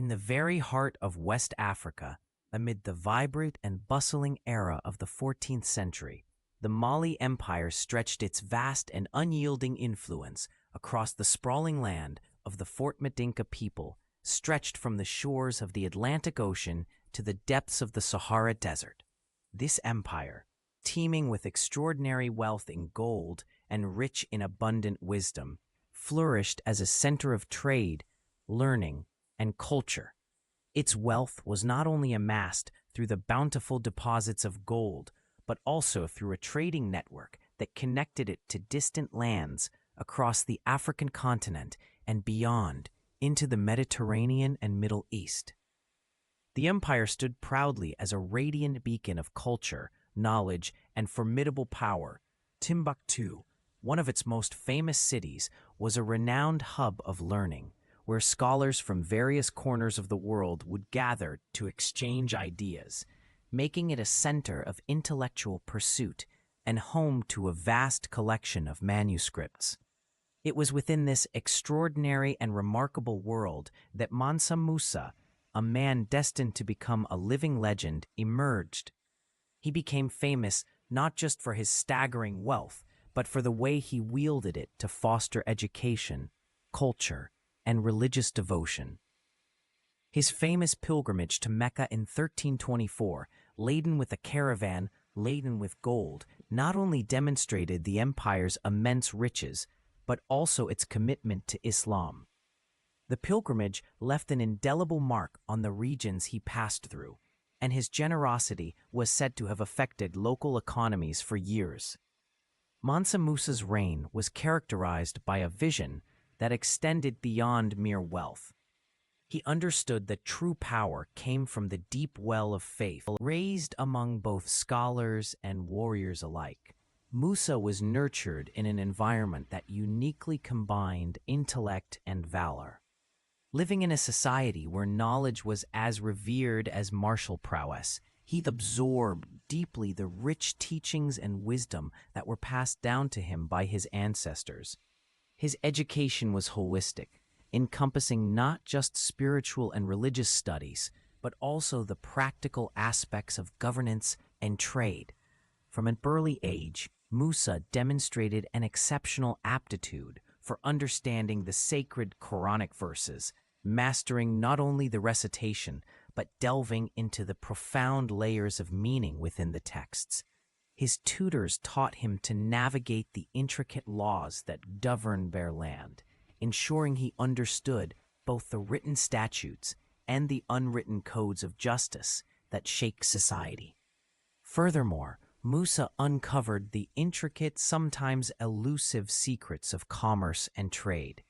In the very heart of West Africa, amid the vibrant and bustling era of the 14th century, the Mali Empire stretched its vast and unyielding influence across the sprawling land of the Fort Medinka people, stretched from the shores of the Atlantic Ocean to the depths of the Sahara Desert. This empire, teeming with extraordinary wealth in gold and rich in abundant wisdom, flourished as a center of trade, learning, and culture. Its wealth was not only amassed through the bountiful deposits of gold, but also through a trading network that connected it to distant lands across the African continent and beyond into the Mediterranean and Middle East. The empire stood proudly as a radiant beacon of culture, knowledge, and formidable power. Timbuktu, one of its most famous cities, was a renowned hub of learning, where scholars from various corners of the world would gather to exchange ideas, making it a center of intellectual pursuit and home to a vast collection of manuscripts. It was within this extraordinary and remarkable world that Mansa Musa, a man destined to become a living legend, emerged. He became famous not just for his staggering wealth, but for the way he wielded it to foster education, culture, and religious devotion. His famous pilgrimage to Mecca in 1324, laden with a caravan laden with gold, not only demonstrated the empire's immense riches, but also its commitment to Islam. The pilgrimage left an indelible mark on the regions he passed through, and his generosity was said to have affected local economies for years. Mansa Musa's reign was characterized by a vision that extended beyond mere wealth. He understood that true power came from the deep well of faith raised among both scholars and warriors alike. Musa was nurtured in an environment that uniquely combined intellect and valor. Living in a society where knowledge was as revered as martial prowess, he absorbed deeply the rich teachings and wisdom that were passed down to him by his ancestors. His education was holistic, encompassing not just spiritual and religious studies, but also the practical aspects of governance and trade. From an early age, Musa demonstrated an exceptional aptitude for understanding the sacred Quranic verses, mastering not only the recitation, but delving into the profound layers of meaning within the texts. His tutors taught him to navigate the intricate laws that govern their land, ensuring he understood both the written statutes and the unwritten codes of justice that shape society. Furthermore, Musa uncovered the intricate, sometimes elusive secrets of commerce and trade.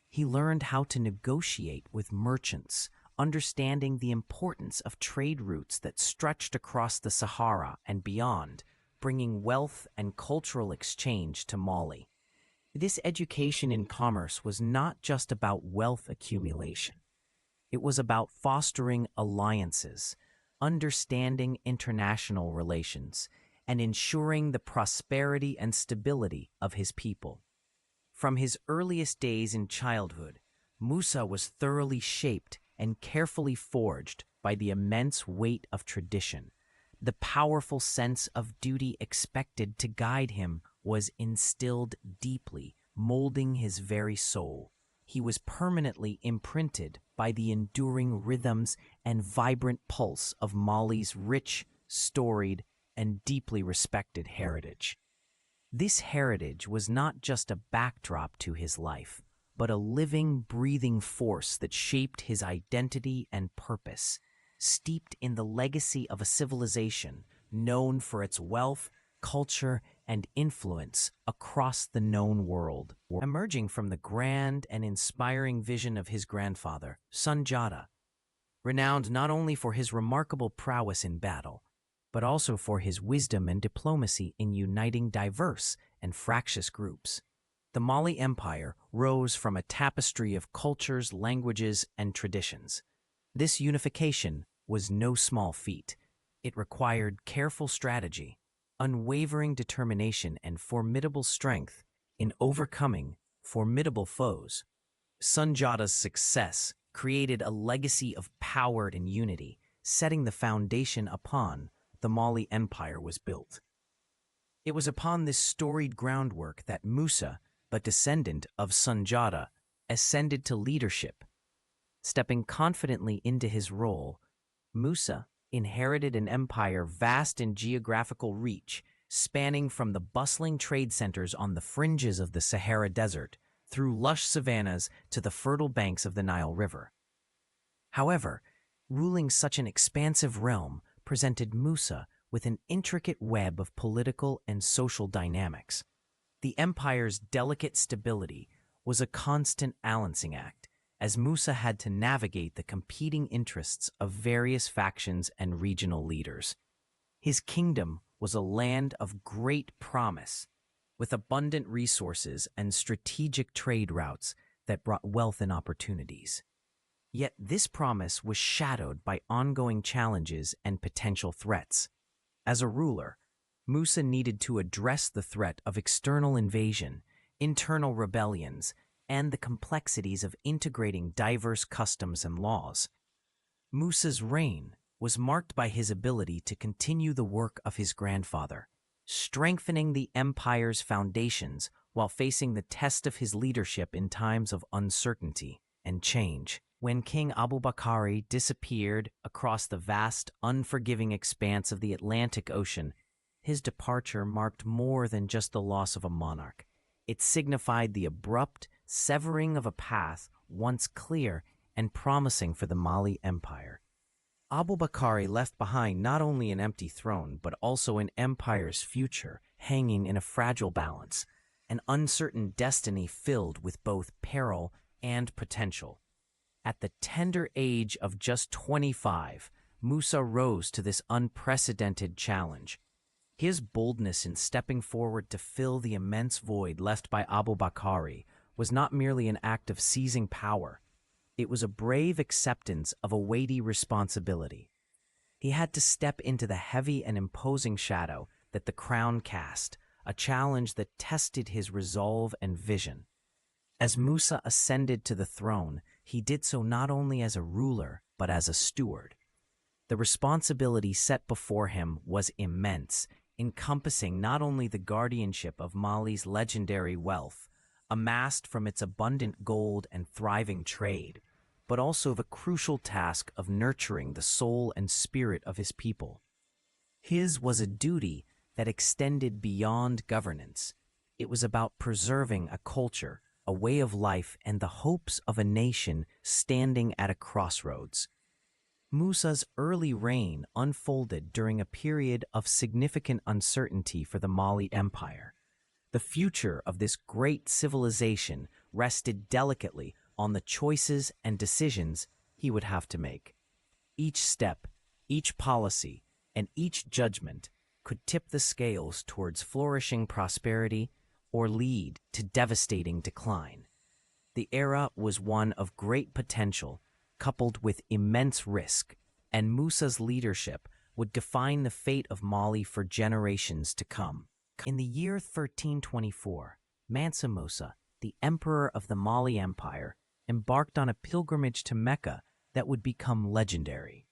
He learned how to negotiate with merchants, understanding the importance of trade routes that stretched across the Sahara and beyond, bringing wealth and cultural exchange to Mali. This education in commerce was not just about wealth accumulation. It was about fostering alliances, understanding international relations, and ensuring the prosperity and stability of his people. From his earliest days in childhood, Musa was thoroughly shaped and carefully forged by the immense weight of tradition. The powerful sense of duty expected to guide him was instilled deeply, molding his very soul. He was permanently imprinted by the enduring rhythms and vibrant pulse of Mali's rich, storied, and deeply respected heritage. This heritage was not just a backdrop to his life, but a living, breathing force that shaped his identity and purpose, steeped in the legacy of a civilization known for its wealth, culture, and influence across the known world. Emerging from the grand and inspiring vision of his grandfather, Sunjata, renowned not only for his remarkable prowess in battle, but also for his wisdom and diplomacy in uniting diverse and fractious groups. The Mali Empire rose from a tapestry of cultures, languages, and traditions. This unification was no small feat. It required careful strategy, unwavering determination, and formidable strength in overcoming formidable foes. Sunjata's success created a legacy of power and unity, setting the foundation upon the Mali Empire was built. It was upon this storied groundwork that Musa, the descendant of Sunjata, ascended to leadership. Stepping confidently into his role, Musa inherited an empire vast in geographical reach, spanning from the bustling trade centers on the fringes of the Sahara Desert through lush savannas to the fertile banks of the Nile River. However, ruling such an expansive realm presented Musa with an intricate web of political and social dynamics. The empire's delicate stability was a constant balancing act, as Musa had to navigate the competing interests of various factions and regional leaders. His kingdom was a land of great promise, with abundant resources and strategic trade routes that brought wealth and opportunities. Yet this promise was shadowed by ongoing challenges and potential threats. As a ruler, Musa needed to address the threat of external invasion, internal rebellions, and the complexities of integrating diverse customs and laws. Musa's reign was marked by his ability to continue the work of his grandfather, strengthening the empire's foundations while facing the test of his leadership in times of uncertainty and change. When King Abubakar disappeared across the vast, unforgiving expanse of the Atlantic Ocean, his departure marked more than just the loss of a monarch. It signified the abrupt severing of a path once clear and promising for the Mali Empire. Abubakar left behind not only an empty throne, but also an empire's future hanging in a fragile balance, an uncertain destiny filled with both peril and potential. At the tender age of just 25, Musa rose to this unprecedented challenge. His boldness in stepping forward to fill the immense void left by Abubakar was not merely an act of seizing power. It was a brave acceptance of a weighty responsibility. He had to step into the heavy and imposing shadow that the crown cast, a challenge that tested his resolve and vision. As Musa ascended to the throne, he did so not only as a ruler, but as a steward. The responsibility set before him was immense, encompassing not only the guardianship of Mali's legendary wealth, amassed from its abundant gold and thriving trade, but also the crucial task of nurturing the soul and spirit of his people. His was a duty that extended beyond governance. It was about preserving a culture, a way of life, and the hopes of a nation standing at a crossroads. Musa's early reign unfolded during a period of significant uncertainty for the Mali Empire. The future of this great civilization rested delicately on the choices and decisions he would have to make. Each step, each policy, and each judgment could tip the scales towards flourishing prosperity or lead to devastating decline. The era was one of great potential, coupled with immense risk, and Musa's leadership would define the fate of Mali for generations to come. In the year 1324, Mansa Musa, the emperor of the Mali Empire, embarked on a pilgrimage to Mecca that would become legendary.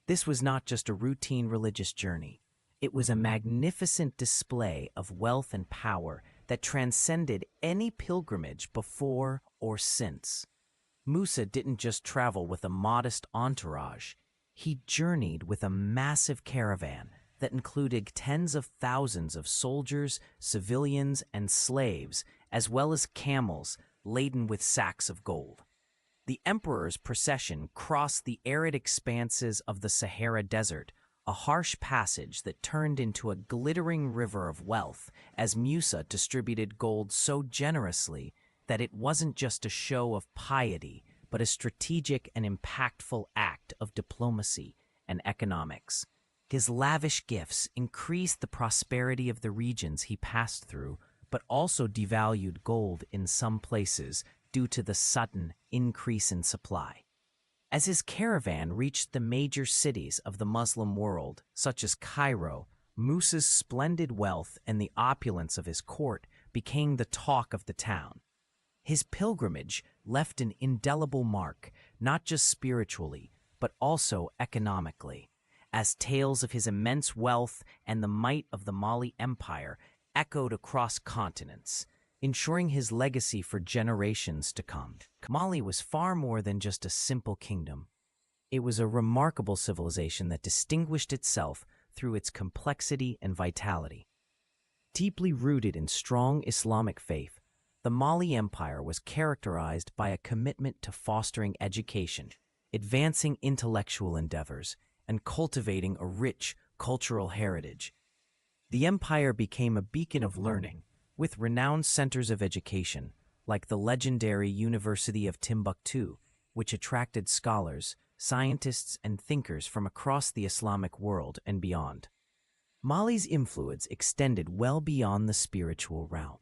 This was not just a routine religious journey. It was a magnificent display of wealth and power that transcended any pilgrimage before or since. Musa didn't just travel with a modest entourage. He journeyed with a massive caravan that included tens of thousands of soldiers, civilians, and slaves, as well as camels laden with sacks of gold. The emperor's procession crossed the arid expanses of the Sahara Desert, a harsh passage that turned into a glittering river of wealth as Musa distributed gold so generously that it wasn't just a show of piety, but a strategic and impactful act of diplomacy and economics. His lavish gifts increased the prosperity of the regions he passed through, but also devalued gold in some places due to the sudden increase in supply. As his caravan reached the major cities of the Muslim world, such as Cairo, Musa's splendid wealth and the opulence of his court became the talk of the town. His pilgrimage left an indelible mark, not just spiritually, but also economically, as tales of his immense wealth and the might of the Mali Empire echoed across continents, ensuring his legacy for generations to come. Mali was far more than just a simple kingdom. It was a remarkable civilization that distinguished itself through its complexity and vitality. Deeply rooted in strong Islamic faith, the Mali Empire was characterized by a commitment to fostering education, advancing intellectual endeavors, and cultivating a rich cultural heritage. The empire became a beacon of learning, with renowned centers of education, like the legendary University of Timbuktu, which attracted scholars, scientists, and thinkers from across the Islamic world and beyond. Mali's influence extended well beyond the spiritual realm.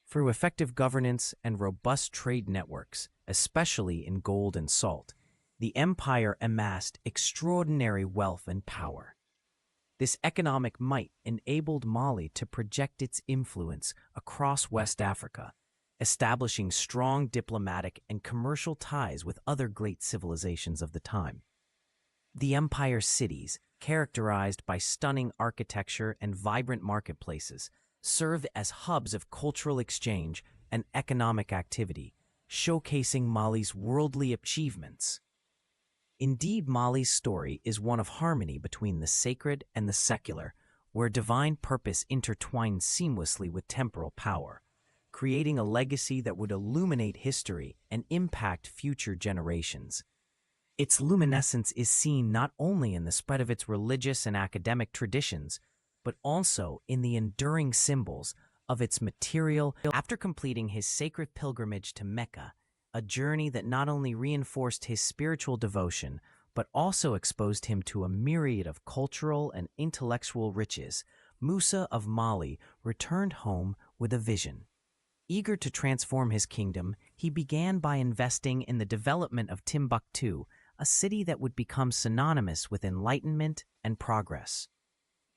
Through effective governance and robust trade networks, especially in gold and salt, the empire amassed extraordinary wealth and power. This economic might enabled Mali to project its influence across West Africa, establishing strong diplomatic and commercial ties with other great civilizations of the time. The empire's cities, characterized by stunning architecture and vibrant marketplaces, served as hubs of cultural exchange and economic activity, showcasing Mali's worldly achievements. Indeed, Mali's story is one of harmony between the sacred and the secular, where divine purpose intertwined seamlessly with temporal power, creating a legacy that would illuminate history and impact future generations. Its luminescence is seen not only in the spread of its religious and academic traditions, but also in the enduring symbols of its material. After completing his sacred pilgrimage to Mecca, a journey that not only reinforced his spiritual devotion, but also exposed him to a myriad of cultural and intellectual riches, Musa of Mali returned home with a vision. Eager to transform his kingdom, he began by investing in the development of Timbuktu, a city that would become synonymous with enlightenment and progress.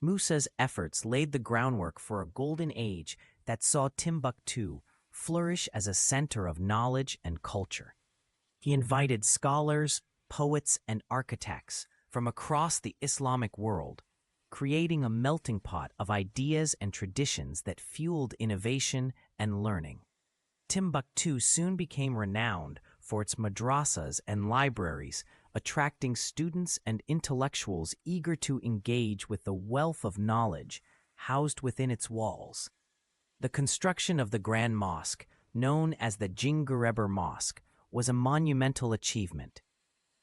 Musa's efforts laid the groundwork for a golden age that saw Timbuktu flourish as a center of knowledge and culture. He invited scholars, poets, and architects from across the Islamic world, creating a melting pot of ideas and traditions that fueled innovation and learning. Timbuktu soon became renowned for its madrasas and libraries, attracting students and intellectuals eager to engage with the wealth of knowledge housed within its walls. The construction of the Grand Mosque, known as the Jingureber Mosque, was a monumental achievement.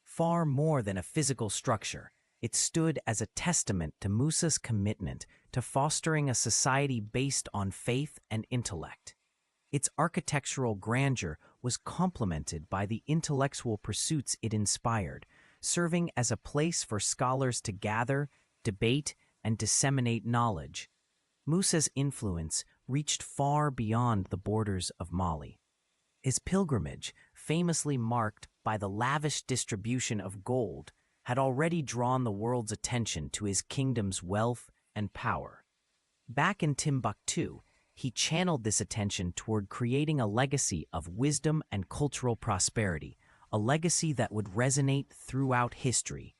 Far more than a physical structure, it stood as a testament to Musa's commitment to fostering a society based on faith and intellect. Its architectural grandeur was complemented by the intellectual pursuits it inspired, serving as a place for scholars to gather, debate, and disseminate knowledge. Musa's influence reached far beyond the borders of Mali. His pilgrimage, famously marked by the lavish distribution of gold, had already drawn the world's attention to his kingdom's wealth and power. Back in Timbuktu, he channeled this attention toward creating a legacy of wisdom and cultural prosperity, a legacy that would resonate throughout history.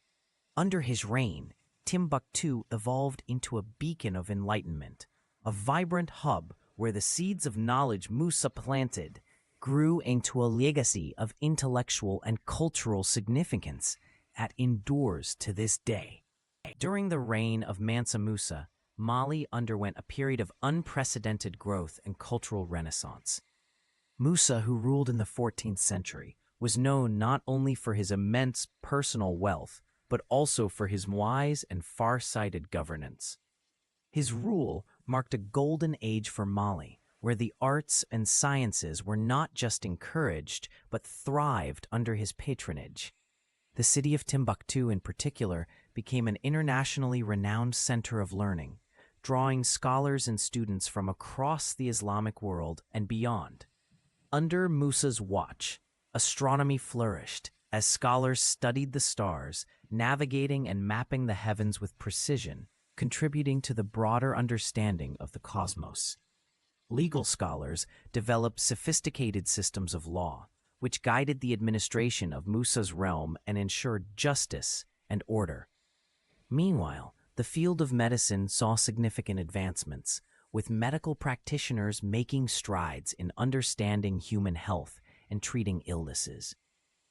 Under his reign, Timbuktu evolved into a beacon of enlightenment, a vibrant hub where the seeds of knowledge Musa planted grew into a legacy of intellectual and cultural significance that endures to this day. During the reign of Mansa Musa, Mali underwent a period of unprecedented growth and cultural renaissance. Musa, who ruled in the 14th century, was known not only for his immense personal wealth, but also for his wise and far-sighted governance. His rule marked a golden age for Mali, where the arts and sciences were not just encouraged, but thrived under his patronage. The city of Timbuktu, in particular, became an internationally renowned center of learning, drawing scholars and students from across the Islamic world and beyond. Under Musa's watch, astronomy flourished as scholars studied the stars, navigating and mapping the heavens with precision, contributing to the broader understanding of the cosmos. Legal scholars developed sophisticated systems of law, which guided the administration of Musa's realm and ensured justice and order. Meanwhile, the field of medicine saw significant advancements, with medical practitioners making strides in understanding human health and treating illnesses.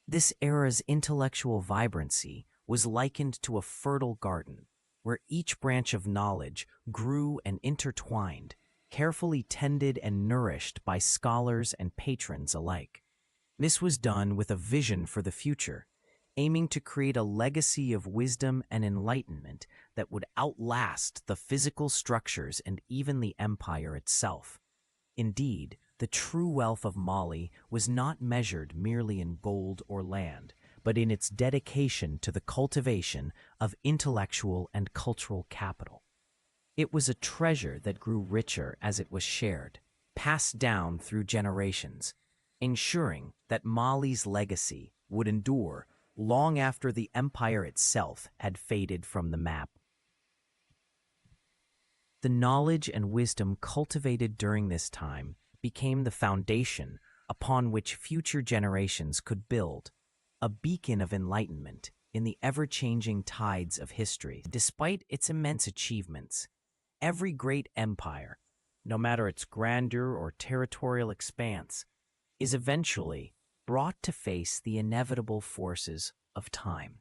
This era's intellectual vibrancy was likened to a fertile garden, where each branch of knowledge grew and intertwined, carefully tended and nourished by scholars and patrons alike. This was done with a vision for the future, aiming to create a legacy of wisdom and enlightenment that would outlast the physical structures and even the empire itself. Indeed, the true wealth of Mali was not measured merely in gold or land, but in its dedication to the cultivation of intellectual and cultural capital. It was a treasure that grew richer as it was shared, passed down through generations, ensuring that Mali's legacy would endure long after the empire itself had faded from the map. The knowledge and wisdom cultivated during this time became the foundation upon which future generations could build, a beacon of enlightenment in the ever-changing tides of history. Despite its immense achievements, every great empire, no matter its grandeur or territorial expanse, is eventually brought to face the inevitable forces of time.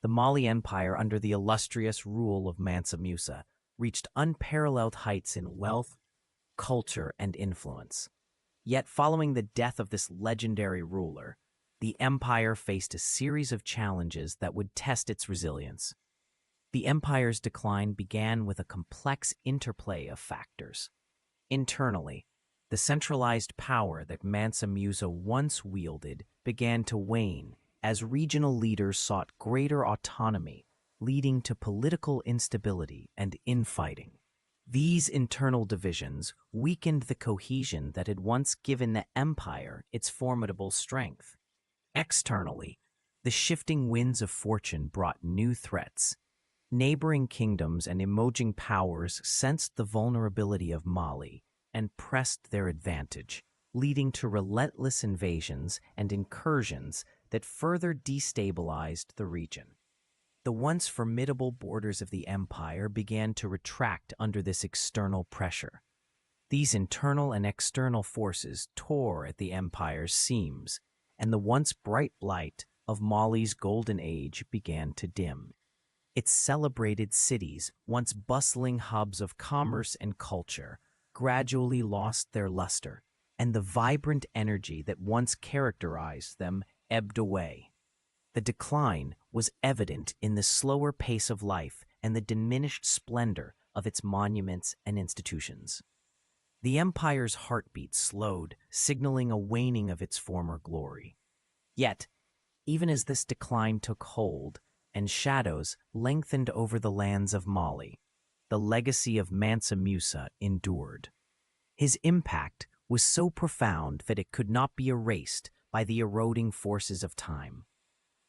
The Mali Empire, under the illustrious rule of Mansa Musa, reached unparalleled heights in wealth, culture, and influence. Yet, following the death of this legendary ruler, the empire faced a series of challenges that would test its resilience. The empire's decline began with a complex interplay of factors. Internally, the centralized power that Mansa Musa once wielded began to wane as regional leaders sought greater autonomy, leading to political instability and infighting. These internal divisions weakened the cohesion that had once given the empire its formidable strength. Externally, the shifting winds of fortune brought new threats. Neighboring kingdoms and emerging powers sensed the vulnerability of Mali and pressed their advantage, leading to relentless invasions and incursions that further destabilized the region. The once formidable borders of the empire began to retract under this external pressure. These internal and external forces tore at the empire's seams, and the once bright light of Mali's golden age began to dim. Its celebrated cities, once bustling hubs of commerce and culture, gradually lost their luster, and the vibrant energy that once characterized them ebbed away. The decline was evident in the slower pace of life and the diminished splendor of its monuments and institutions. The empire's heartbeat slowed, signaling a waning of its former glory. Yet, even as this decline took hold and shadows lengthened over the lands of Mali, the legacy of Mansa Musa endured. His impact was so profound that it could not be erased by the eroding forces of time.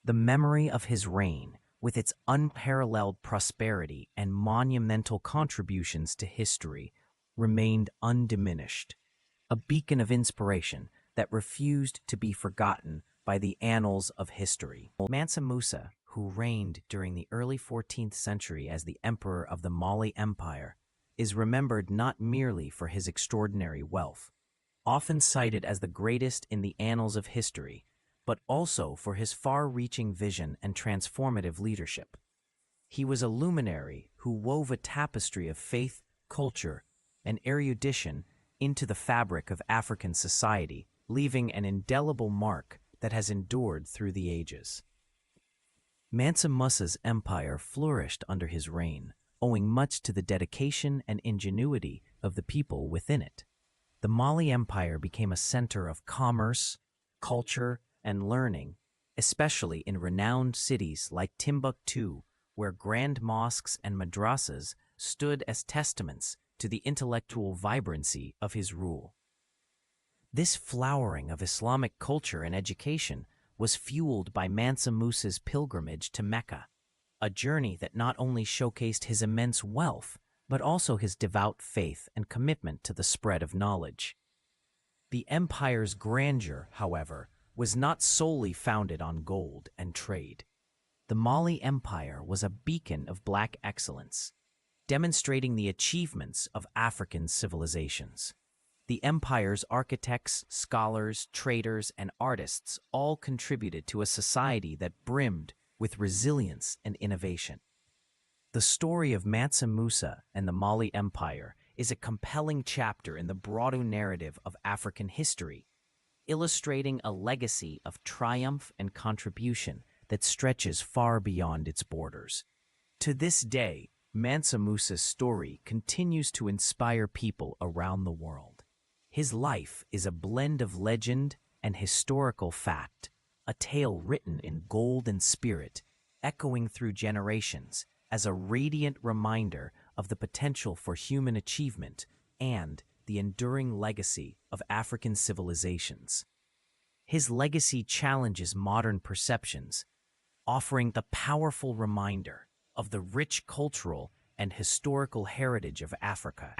The memory of his reign, with its unparalleled prosperity and monumental contributions to history, remained undiminished, a beacon of inspiration that refused to be forgotten by the annals of history. Mansa Musa, who reigned during the early 14th century as the emperor of the Mali Empire, is remembered not merely for his extraordinary wealth, often cited as the greatest in the annals of history, but also for his far-reaching vision and transformative leadership. He was a luminary who wove a tapestry of faith, culture, and erudition into the fabric of African society, leaving an indelible mark that has endured through the ages. Mansa Musa's empire flourished under his reign, owing much to the dedication and ingenuity of the people within it. The Mali Empire became a center of commerce, culture, and learning, especially in renowned cities like Timbuktu, where grand mosques and madrasas stood as testaments to the intellectual vibrancy of his rule. This flowering of Islamic culture and education was fueled by Mansa Musa's pilgrimage to Mecca, a journey that not only showcased his immense wealth, but also his devout faith and commitment to the spread of knowledge. The empire's grandeur, however, was not solely founded on gold and trade. The Mali Empire was a beacon of black excellence, demonstrating the achievements of African civilizations. The empire's architects, scholars, traders, and artists all contributed to a society that brimmed with resilience and innovation. The story of Mansa Musa and the Mali Empire is a compelling chapter in the broader narrative of African history, illustrating a legacy of triumph and contribution that stretches far beyond its borders. To this day, Mansa Musa's story continues to inspire people around the world. His life is a blend of legend and historical fact, a tale written in gold and spirit, echoing through generations as a radiant reminder of the potential for human achievement and the enduring legacy of African civilizations. His legacy challenges modern perceptions, offering the powerful reminder of the rich cultural and historical heritage of Africa.